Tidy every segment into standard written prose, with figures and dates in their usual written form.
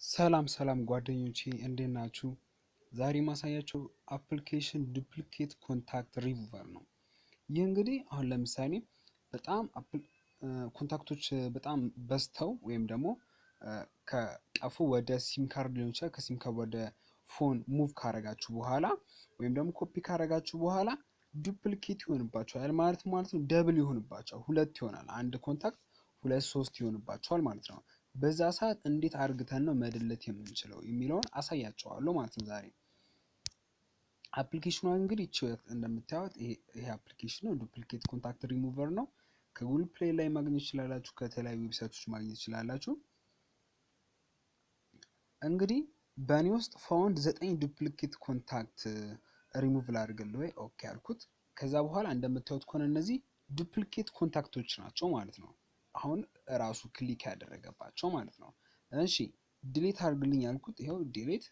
ሰላም ጓደኞቼ እንዴት ናችሁ? ዛሬ ማሳያችሁ አፕሊኬሽን ዱፕሊኬት ኮንታክት ሪሙቨር ነው። ይህ እንግዲህ አሁን ለምሳሌ በጣም ኮንታክቶች በጣም በዝተው ወይም ደግሞ ከቀፎ ወደ ሲም ካርድ ሊሆን ይችላል፣ ከሲም ካርድ ወደ ፎን ሙቭ ካረጋችሁ በኋላ ወይም ደግሞ ኮፒ ካረጋችሁ በኋላ ዱፕሊኬት ይሆንባችኋል ማለት ነው። ደብል ይሆንባችኋል፣ ሁለት ይሆናል። አንድ ኮንታክት ሁለት ሶስት ይሆንባችኋል ማለት ነው። በዛ ሰዓት እንዴት አርግተን ነው መደለት የምንችለው የሚለውን አሳያችኋለሁ ማለት ነው ዛሬ። አፕሊኬሽኑ እንግዲህ እንደምታዩት ይሄ አፕሊኬሽን ነው፣ ዱፕሊኬት ኮንታክት ሪሙቨር ነው። ከጉግል ፕሌይ ላይ ማግኘት ይችላላችሁ፣ ከተለያዩ ዌብሳይቶች ማግኘት ይችላላችሁ። እንግዲህ በእኔ ውስጥ ፋውንድ 9 ዱፕሊኬት ኮንታክት ሪሙቭ ላድርግልህ ወይ ኦኬ አልኩት። ከዛ በኋላ እንደምታዩት ከሆነ እነዚህ ዱፕሊኬት ኮንታክቶች ናቸው ማለት ነው። አሁን ራሱ ክሊክ ያደረገባቸው ማለት ነው። እሺ ዲሊት አድርግልኝ ያልኩት ይሄው ዲሊት።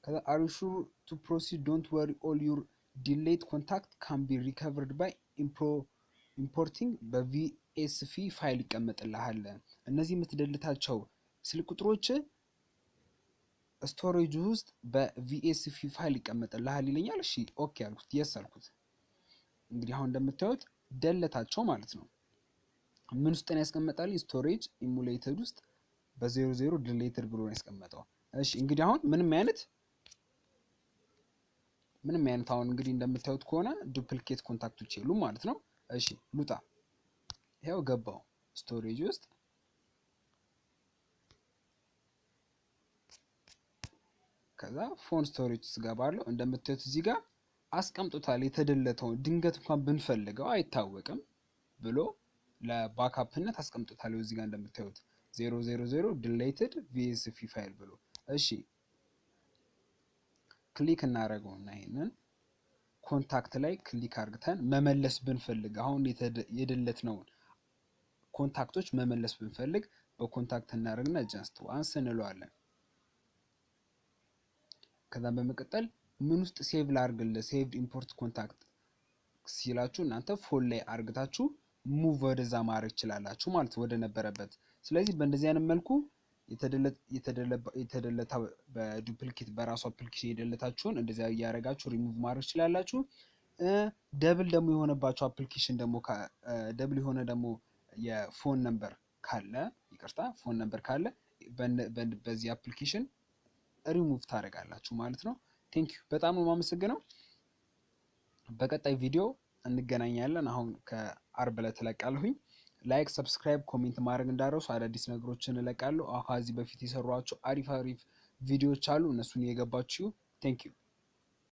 ከዛ አር ዩ ሹር ቱ ፕሮሲድ ዶንት ወሪ ኦል ዩር ዲሌት ኮንታክት ካን ቢ ሪከቨርድ ባይ ኢምፖርቲንግ በቪኤስፒ ፋይል ይቀመጥልሃል። እነዚህ የምትደልታቸው ስልክ ቁጥሮች ስቶሬጅ ውስጥ በቪኤስፒ ፋይል ይቀመጥልሃል ይለኛል። እሺ ኦኬ አልኩት፣ የስ አልኩት። እንግዲህ አሁን እንደምታዩት ደለታቸው ማለት ነው። ምን ውስጥ ነው ያስቀመጣልኝ? ስቶሬጅ ኢሙሌትድ ውስጥ በ00 ዲሌትድ ብሎ ነው ያስቀመጠው። እሺ እንግዲህ አሁን ምንም አይነት አሁን እንግዲህ እንደምታዩት ከሆነ ዱፕሊኬት ኮንታክቶች የሉም ማለት ነው። እሺ ሉጣ፣ ይሄው ገባው ስቶሬጅ ውስጥ። ከዛ ፎን ስቶሬጅ ውስጥ ገባለሁ። እንደምታዩት እዚህ ጋር አስቀምጦታል የተደለተውን። ድንገት እንኳን ብንፈልገው አይታወቅም ብሎ ለባክአፕነት አስቀምጦታል። እዚህ ጋር እንደምታዩት 000 ዲሌትድ ቪኤስፒ ፋይል ብሎ። እሺ ክሊክ እናደርገውና ይሄንን ኮንታክት ላይ ክሊክ አድርገን መመለስ ብንፈልግ አሁን የደለትነውን ኮንታክቶች መመለስ ብንፈልግ በኮንታክት እናደርግና ጀስት ዋንስ እንለዋለን። ከዛም በመቀጠል ምን ውስጥ ሴቭ ላድርግልህ ሴቭድ ኢምፖርት ኮንታክት ሲላችሁ እናንተ ፎን ላይ አርግታችሁ ሙቭ ወደዛ ማድረግ ይችላላችሁ ማለት ወደ ነበረበት። ስለዚህ በእንደዚህ አይነት መልኩ የተደለታ በዱፕሊኬት በራሱ አፕሊኬሽን የደለታችሁን እንደዚያ እያደረጋችሁ ሪሙቭ ማድረግ ይችላላችሁ። ደብል ደግሞ የሆነባችሁ አፕሊኬሽን ደግሞ ደብል የሆነ ደግሞ የፎን ነምበር ካለ ፎን ነምበር ካለ በዚህ አፕሊኬሽን ሪሙቭ ታደርጋላችሁ ማለት ነው። ቴንክ ዩ በጣም ነው የማመሰግነው። በቀጣይ ቪዲዮ እንገናኛለን። አሁን ከአርብ ዕለት እለቃለሁኝ። ላይክ፣ ሰብስክራይብ፣ ኮሜንት ማድረግ እንዳረሱ አዳዲስ ነገሮችን እለቃለሁ። ከዚህ በፊት የሰሯቸው አሪፍ ቪዲዮዎች አሉ፣ እነሱን እየገባችሁ ቴንክ ዩ